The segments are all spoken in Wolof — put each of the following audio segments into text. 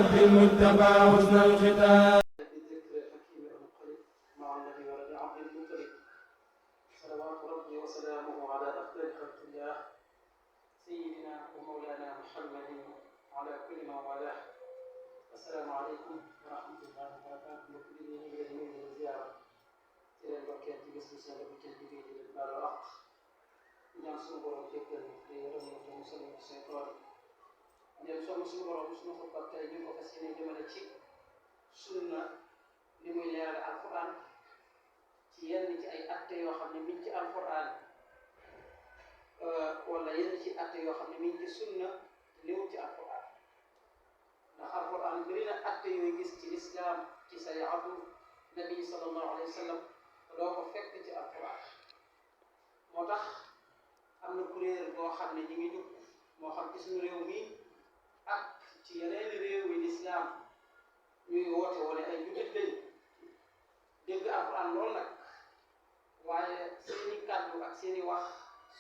بالمتبع حسن الختام. بذكر الحكيم المنقلب مع النبي ولد عبد المطلب صلوات ربي وسلامه على أفضل خلق الله سيدنا ومولانا محمد على كل ما والاه. السلام عليكم ورحمة الله وبركاته. مكبرين بيدين الزيارة إلى البركات بسم الله بتنبيه للبلاغ ñaan suñu borom jéggal ñu te yërëm ñu te musal ñu ci seen ñaan soxna suñu borom suñu xutba tey ñu ko fas yéene jëmale ci sunna li muy leeral alquran ci yenn ci ay atte yoo xam ne mi ngi ci alquran wala yenn ci atte yoo xam ne mi ngi ci sunna limu ci alquran ndax alquran bëri na atte yooyu gis ci lislaam ci sariatu nabi sallallahu alayhi wa sallam doo ko fekk ci alquran moo tax am na kuréel boo xam ne ñu ngi jóg moo xam ci suñu réew mi ak ci yeneen réew yi lislaam ñuy woote wala ay jullit lañ dégg alquran lool nag waaye seeni kàddu ak seeni wax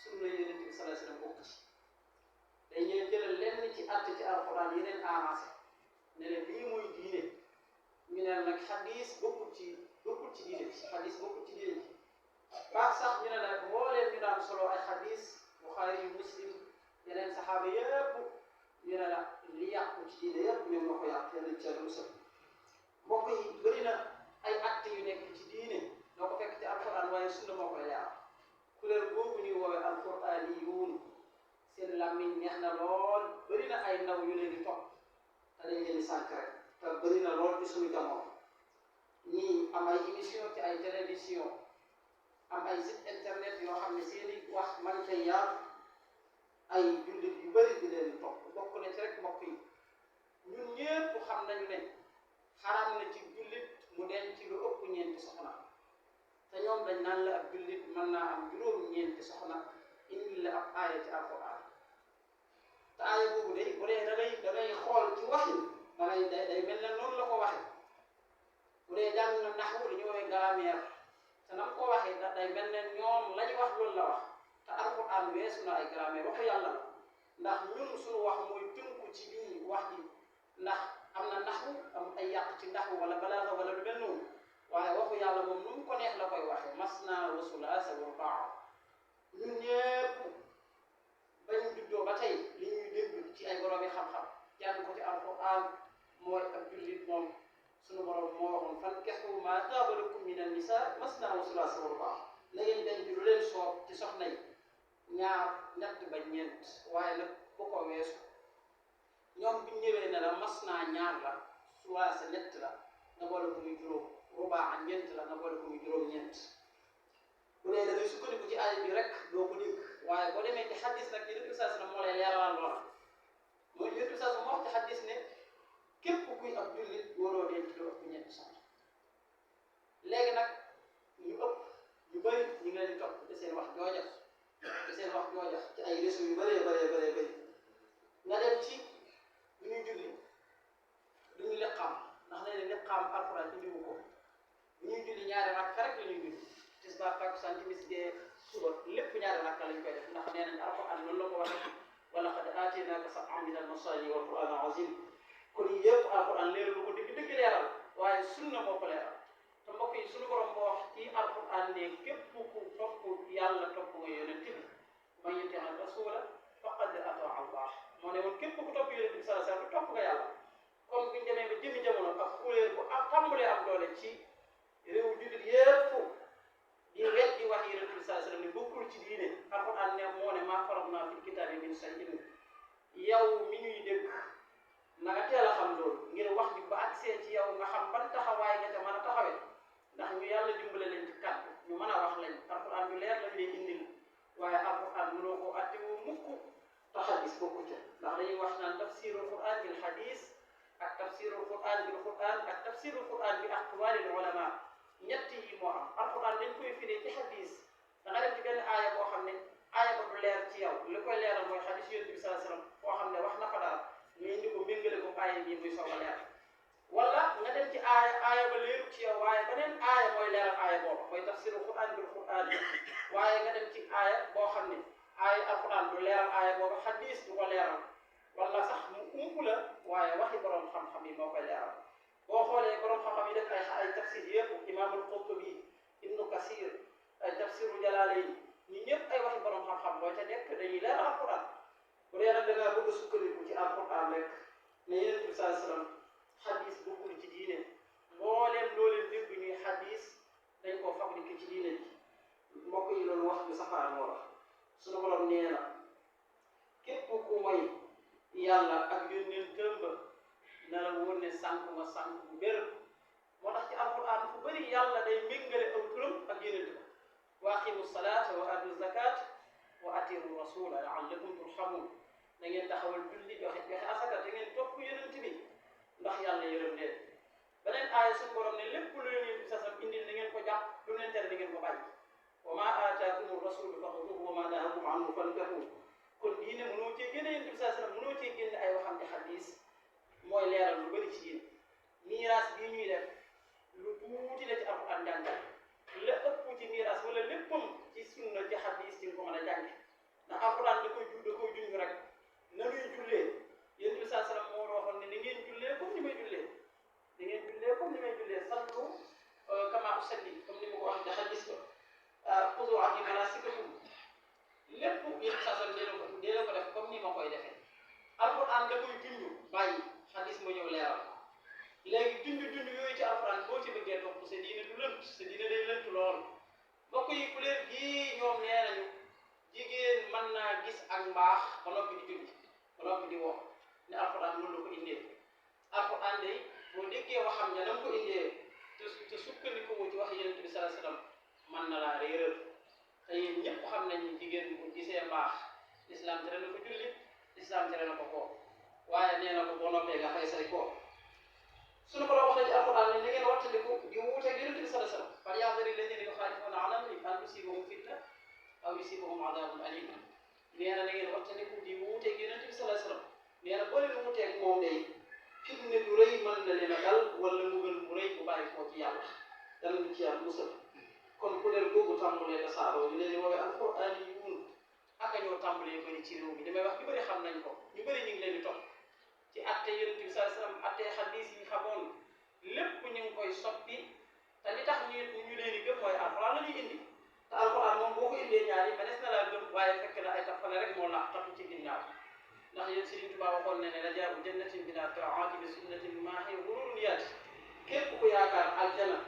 sunna yonent bi sallallahu alayhi wasallam bokk ci dañ leen jëlal lenn ci àtt ci alquran yeneen avancé ne leen lii mooy diine ñu ne nag xadis bokkul ci diine bi xadis bokkul ci diine bi baax sax ñu ne nag mbooleem ñu daan solo ay xadis Buxaari yu Muslim yeneen saxaaba yëpp ñu ne la li yàqu ci diine yëpp ñoom ñoo ko yàq yeneen ci àll musal mbokk yi bëri na ay acte yu nekk ci diine doo ko fekk ci alquran waaye sunna moo koy leeral kuréel boobu ñuy woowee alquraniyuun seen làmmiñ neex na lool bëri na ay ndaw yu leen di topp te dañ leen di sànq rek te bëri na lool ci suñu jamono ñii am ay émission ci ay télévision am ay site internet yoo xam ne seeni wax man cay yaatu ay jullit yu bëri di leen topp bokk na ci rek mbokk yi ñun ñëpp xam nañu ne xaraam na ci jullit mu denc ci lu ëpp ñeenti soxna te ñoom dañ naan la ab jullit mën naa am juróom-ñeenti soxna indi la ab aaya ci alquran te aaya boobu day bu dee da ngay xool ci waxin day mel ne noonu la ko waxee bu dee jàng na naxwu li ñu woowee grammaire te na ko waxee day mel ne ñoom la ñu wax loolu la wax te alquran weesu na ay grammaire waxu yàlla la ndax ñun suñu wax mooy tënku ci lii wax ji ndax am na naxwu am ay yàq ci naxwu wala balaaxa wala lu mel noonu waaye waxu yàlla moom nu mu ko neex la koy waxee masna wa sulaasa wa rubaa ñun ñëpp bañ juddoo ba tey li ñuy dégg ci ay boroomi xam-xam jàng ko ci alquran mooy ak jullit moom suñu borom moo waxoon fankihu maa taaba lakum mina nisaa masna wa sulaasa wa rubaa na ngeen denc lu leen soob ci soxna yi ñaar ñett ba ñeent waaye nag bu ko weesu ñoom biñ ñëwee ne la mas naa ñaar la sulaasa ñett la nga boole ko muy juróom rubaa ñeent la nga boole ko muy juróom-ñeent bu dee da ngay sukkandiku ci aaya bi rek doo ko dégg waaye boo demee ci xadis nag yonent bi sallallahu alayhi wasallam moo lay leeralal loola mooy yonent bi sallallahu alayhi wasallam moo wax ci xadis ne képp kuy ab jullit waroo denc lu ëpp ñeenti soxna léegi nag ñu ëpp ñu bëri ñu ngi leen di topp te seen wax jooja ci ay réseau yu bëree bëri nga dem ci du ñuy julli du ñu liqaam ndax nee na liqaam alxuraan indiwu ko bu ñuy julli ñaari rakka rek la ñuy julli tisbaar takkusaan timis gee suba lépp ñaari rakka lañ koy def ndax nee nañ alxuraan loolu la ko waxee wala qad aataynaaka sab'an mina al-masaani wal qur'aan al-aziim kon yëpp alxuraan leeral lu ko dëgg leeral waaye sunna moo ko leeral te mbokk yi suñu borom moo wax ci alxuraan ne képp ku topp yàlla topp nga yonent bi man yutii rasuula faqad ataa Allah moo ne woon képp ku topp yonent bi sallallahu alayhi wasallam topp nga yàlla kon buñ demee ba jëmi jamono ak kuréel bu tàmbalee am doole ci réew jullit yépp di weddi wax yonent bi sallallahu alayhi wasallam ne bokkul ci diine alxuraan ne moo ne maa farratnaa fil kitaabi min shay'in yow mi ñuy dégg na nga teel a xam loolu ngir wax ji ba agsee ci yow nga xam ban taxawaay nga ca mën a taxawee ndax ñu yàlla dimbale leen ci kàddu ñu mën a wax lañ alxuraan yu leer lañ leen indil waaye alxuraan mënoo koo attewoo mukk te xadis bokku ca ndax dañuy wax naan tafsirul quran bil xadis ak tafsirul quran bil quran ak tafsirul quran bi aqwalil ulama ñett yi moo am alxuraan dañ koy firee ci xadis da nga dem ci benn aaya boo xam ne aaya ba du leer ci yow li koy leeral mooy xadis yonent bi sallallahu alayhi wasallam boo xam ne wax na fa dara ñu indi ko méngale ko aaya bii muy soog a leer wala nga dem ci aaya ba leeru ci yow waaye beneen aaya mooy leeral aaya booba mooy tafsirul quran bil quran waaye nga dem ci aaya boo xam ne aaya alquran du leeral aaya booba xadis du ko leeral wala sax mu ump la waaye waxi borom xam-xam yi ne yonent bi sallallahu alayhi wasallam xadis bokkul ci diine mbooleem loo leen dégg ñuy xadis dañ koo fabriqué ci diine ji mbokk yi loolu wax bi safaanoo la suñu borom nee na képp ku may yàlla ak yónnentam ba na la wóor ne sànq ma sànq bu bér moo tax ci alquran fu bëri yàlla day méngale aw turam ak yónnent ba wa aqimu salaata wa atu zakat wa atiru rasula laallakum turhamun da ngeen taxawal julli joxe asaka te ngeen topp yónnent bi ndax yàlla yërëm leen beneen aaya suñu borom ne lépp lu leen yónnent bi sasam indil na ngeen ko jàpp lu leen tere da ngeen ko bàyyi wa ma aataakum rasulu faxuduhu wa ma nahakum anhu fantahu kon diine mënoo cee génne yonent bi sallallahu alayhi wasallam mënoo cee génne ay waxam ci xadis mooy leeral lu bëri ci yéen miiraas bii ñuy def lu tuuti la ci alquran jàngal la ëpp ci miiraas wala léppam ci sunna ci xadis ci nga ko mën a jànge ndax alquran da koy junj rek na muy jullee yonent bi sallallahu alayhi wasallam moo waxoon ne ni ngeen jullee comme ni may jullee da ngeen jullee comme ni may jullee sallu kama usalli comme ni ma ko wax ci xadis ba xudu anni manasikakum lépp yéen sasam dee la ko def comme ni ma koy defee alquran da koy junj bàyyi xadis ma ñëw leeral léegi junj yooyu ci alquran boo ci bëggee topp sa diine du lënt sa diine day lënt lool mbokk yi kuléer gii ñoom nee nañu jigéen mën naa gis ak mbaax ba noppi di julli ba noppi di wax ne alquran mën la ko indee alquran day boo déggee waxam ja na mu ko indee te sukkandiku ci wax yonent bi sallallahu alayhi wasallam mën na laa réeral te yéen ñëpp xam nañ ni jigéen bu gisee mbaax lislaam tere na ko julli lislaam tere na ko koor waaye nee na ko boo noppee nga fay say koor suñu ko wax na ci alquran ne ni ngeen wattandiku di wuuteeg yonent bi sallallahu alayhi wasallam falyahdari alladhina yukhalifuna an amrihi an tusibahum fitna aw yusibahum adabun alim nee na ngeen wattandiku di wuuteeg yonent bi sallallahu alayhi wasallam nee na boo leen wuuteeg moom day fitna du rëy mën na leen a dal wala mbugal mu rëy bu bàyyi koo ci yàlla dal na ci yàlla musal kon kuréel googu tàmbalee tasaaroo ñu leen di woowee alquraaniyuun ak ñoo tàmbalee bëri ci réew mi li may wax ñu bëri xam nañ ko ñu bëri ñu ngi leen di topp ci atte yonent bi sallallahu alayhi wasallam atte xadis yi xamoon lépp ñu ngi koy soppi te li tax ñu leen di gëm mooy alquran la ñuy indi te alquran moom boo ko indee ñaari mënees na laa gëm waaye fekk na ay tappale rek moo la taxu ci ginnaaw ndax yéen Sëriñ Tuubaa waxoon ne rajaabu jannatin bila taa'ati bi sunnatin maahi ghururun yaati képp ku yaakaar aljana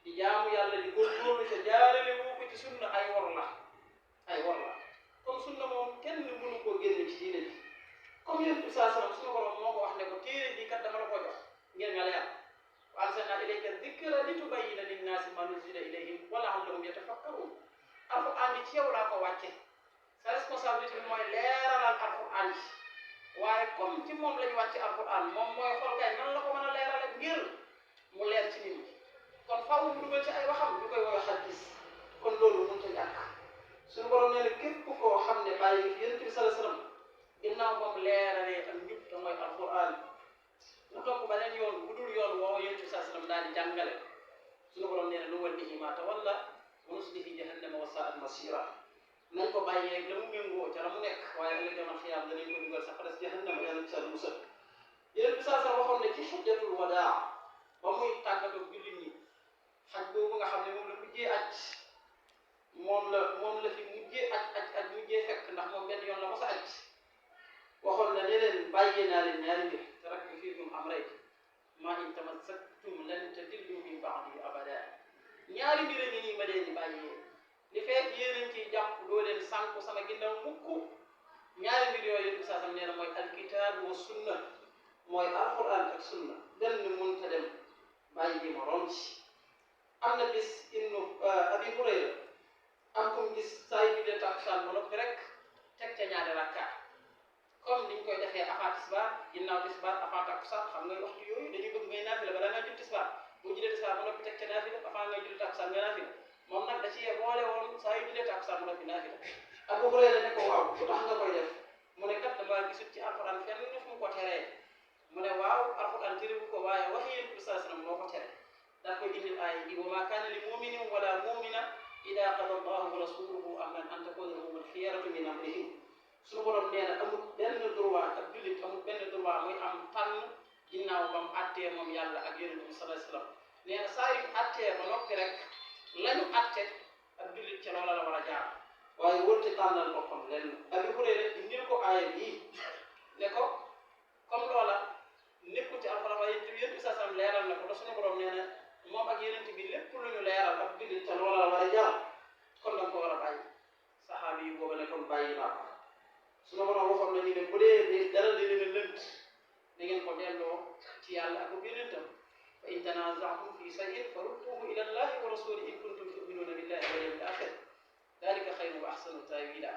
di jaamu yàlla di góorgóorlu ca jaarale woo ko ci sunna ay wor la comme sunna moom kenn mënu koo génne ci diine ji comme yonent bi sallallahu alayhi wasallam suñu borom moo ko wax ne ko téere bi kat dama la ko jox ngeen nga la yàlla wa anzalna ilayka dhikra litubayyina linnaasi ma nuzila ilayhim wa la'allahum yatafakkarun alquran bi ci yow laa ko wàcce sa responsabilité bi mooy leeralal alquran ji waaye comme ci moom la ñu wàcce alquran moom mooy xool kay nan la ko mën a leerale ngir mu leer ci nit ñi kon faaw mu dugal ci ay waxam ñu koy woowee xadis kon loolu mënut a ñàkk suñu borom nee na képp koo xam ne bàyyi yonent bi sallallahu alayhi wasallam ginnaaw moom leeralee ak njub te mooy alquran mu topp beneen yoon bu dul yoon woowu yonent bi sallallahu alayhi wasallam daal di jàngale suñu borom nee na nuwallihi maa tawalla wa nuslihi jahannama wa saa'at masiira nañ ko bàyyee la mu méngoo ca la mu nekk waaye ëllëg demal xiyaam danañ ko dugal sax presque jahannama yàlla ci sal musal yonent bi sallallahu alayhi wasallam waxoon ne ci xujjatul wadaa ba muy tàggatoo jullit ñi xaj boobu nga xam ne moom la mujjee aj moom la fi mujjee aj mujjee fekk ndax moom benn yoon la mos a aj waxoon na ne leen bàyyee naa leen ñaari mbir taraktu fiikum amrayn maa in tamassaktum lan tadillu min ba'di abada ñaari mbir a ngi nii ma leen di bàyyee li fekk yéen a ngi ciy jàpp doo leen sànku sama ginnaaw mukk ñaari mbir yooyu yéen saa sam nee na mooy alkitaabu wa sunna mooy alquran ak sunna benn mënta dem bàyyi bi ma rom ci am na bis ibnu abi hurayra am kum gis saa yu jullee takkusaan ba noppi rek teg ca ñaari rakka comme niñ koy defee avant tisbaar ginnaaw tisbaar avant takkusaan xam nga waxtu yooyu dañuy bëgg ngay naafila balaa nga julli tisbaar boo jullee tisbaar ba noppi teg ca naafila avant nga julli takkusaan nga naafila moom nag da ci boole woon saa yu jullee takkusaan ba noppi naafila Abu Hurayra ne ko waaw lu tax nga koy def mu ne kat damaa gisut ci alxuraan fenn fu mu ko teree mu ne waaw alxuraan tere bu ko waaye wax yéen bi sallallahu alayhi wasallam moo ko tere daa koy indil aaya bi wa maa kaana li mu'minin wala mu'mina idaa qadaa Allahu wa rasuluhu amran an takuuna lahumul xiyaratu min amrihim suñu borom nee na amul benn droit ak jullit amul benn droit muy am tànn ginnaaw ba mu àttee moom yàlla ak yonent bi sallallahu alayhi wasallam nee na saa yu àttee ba noppi rek lañu àtte ak jullit ca loola la war a jaar waaye wërte tànnal boppam lenn Abu Hurayra indil ko aaya bii ne ko comme loola nekkul ci alxuraan waaye yonent bi saa sallam leeral na ko te suñu borom nee na moom ak yonent bi lépp lu ñu leeral ak jullit te loola la war a jar kon danga ko war a bàyyi saxaabi yi booba ne kon bàyyi naa ko suñu borom waxoon nañu ne bu dee dara di leen lënt da ngeen ko delloo ci yàlla ak yonentam fa in tanaza'tum fi shay'in farudduhu ila allahi wa rasulihi in kuntum tu'minuna billahi wal yawmil akhir dalika khayrun wa ahsanu ta'wila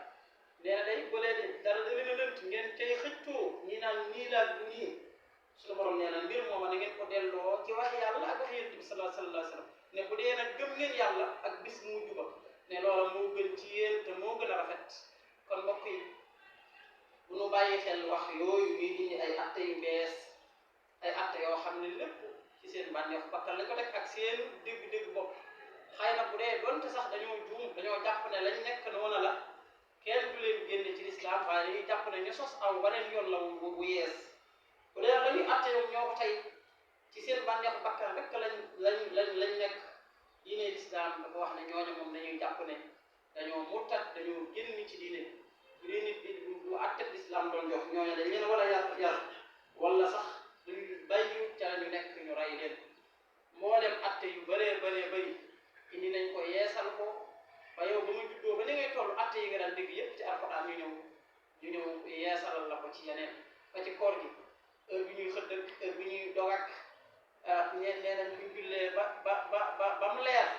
nee na day bu leen dara da leen lënt ngeen tey xëccoo ñi naan nii laa nii suñu borom nee na mbir mooma na ngeen ko delloo ci wax yàlla ak wax yonent bi sallallahu alayhi wa sallam ne bu dee nag gëm ngeen yàlla ak bis mu juba ne loola moo gën ci yéen te moo gën a rafet kon mbokk yi bu nu bàyyi xel wax yooyu ñuy indi ay atte yu bees ay atte yoo xam ne lépp ci seen bànneexu bakkan lañ ko teg ak seen dégg-dégg bopp xëy na bu dee donte sax dañoo juum dañoo jàpp ne lañ nekk noona la kenn du leen génne ci lislaam waaye dañuy jàpp ne ñu sos aw beneen yoon la bu yees bu dee la ñuy atte yow ñoo ko tey ci seen bànneexu bakkan rek lañ nekk yi ne lislaam dafa wax ne ñooñu moom dañuy jàpp ne dañoo murtat dañoo génn ci diine bu dee nit bi lu atte lislaam doon jox ñooñu dañ leen war a yar wala sax duñu bàyyi ca la ñu nekk ñu rey leen moo dem atte yu bëree bëri indi nañ ko yeesal ko ba yow ba mu juddoo ba ni ngay toll atte yi nga daan dégg yépp ci alxuraan ñu ñëw yeesalal la ko ci yeneen ba ci koor gi heure bi ñuy xëdd ak heure bi ñuy dog ak nee nañ ñu jullee ba mu leer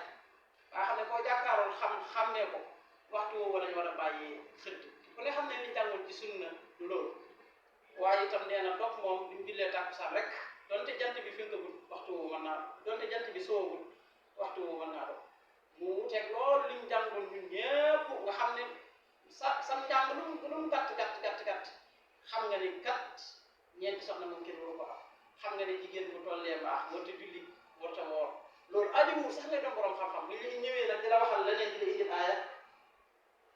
waa xam ne koo jàkkaaroon xammee ko waxtu woowu lañu war a bàyyi xëdd ku ne xam ne li jàngul ci sunna du loolu waaye itam nee na dog moom duñ jullee tàkkusaan rek donte jant bi finkagul waxtu woowu mën naa donte jant bi soowagul waxtu woowu mën naa dog mu wuteeg loolu liñ jàngoon ñun ñëpp nga xam ne sam njàng lu mu gàtt xam nga ni kat ñeenti soxna moom kenn waru ko am xam nga ne jigéen bu tollee baax warta julli warta woor loolu ajiwul sax ngay doon borom xam-xam li ñu ñëwee nag di la waxal leneen di la indil aaya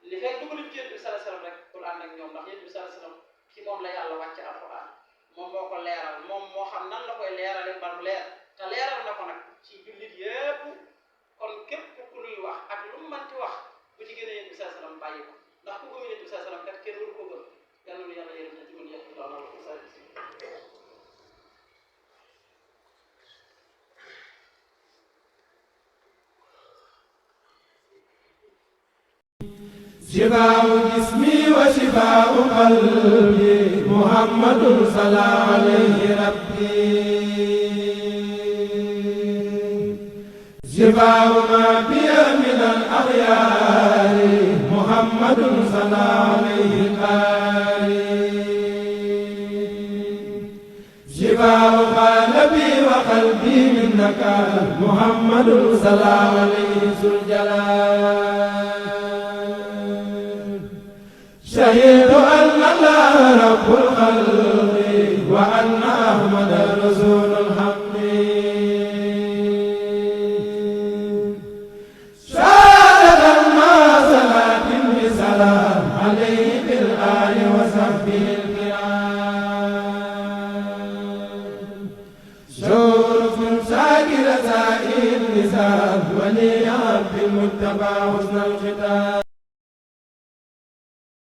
li fekk dugaluñ ci Yonent bi sallallahu alayhi wasallam rek pour ànd ak ñoom ndax Yonent bi sallallahu alayhi wasallam ci moom la yàlla wàcce alxuraan moom moo ko leeral moom moo xam nan la koy leerale ba mu leer te leeral na ko nag ci jullit yépp kon képp ku luy wax ak lu mu mënti wax bu ci gën a Yonent bi sallallahu alayhi wasallam bàyyi ko ndax ku gëm Yonent bi sallallahu alayhi wasallam kat kenn waru ko gëm yàlla lu yàlla yërëm na ci mën yàq daana la ko شفاء جسمي وشفاء قلبي محمد صلى عليه ربي شفاء ما بي من الأخيار محمد صلى عليه شفاء قلبي وقلبي منك محمد صلى عليه ذو الجلال شهيد أن الله رب الخلق وأن أحمد رسول الحق شهادة ما صلاة بسلام عليه بالآل وصحبه الكرام شرف ساكر سائر اللسان ولي عبد المتبع حسن الختام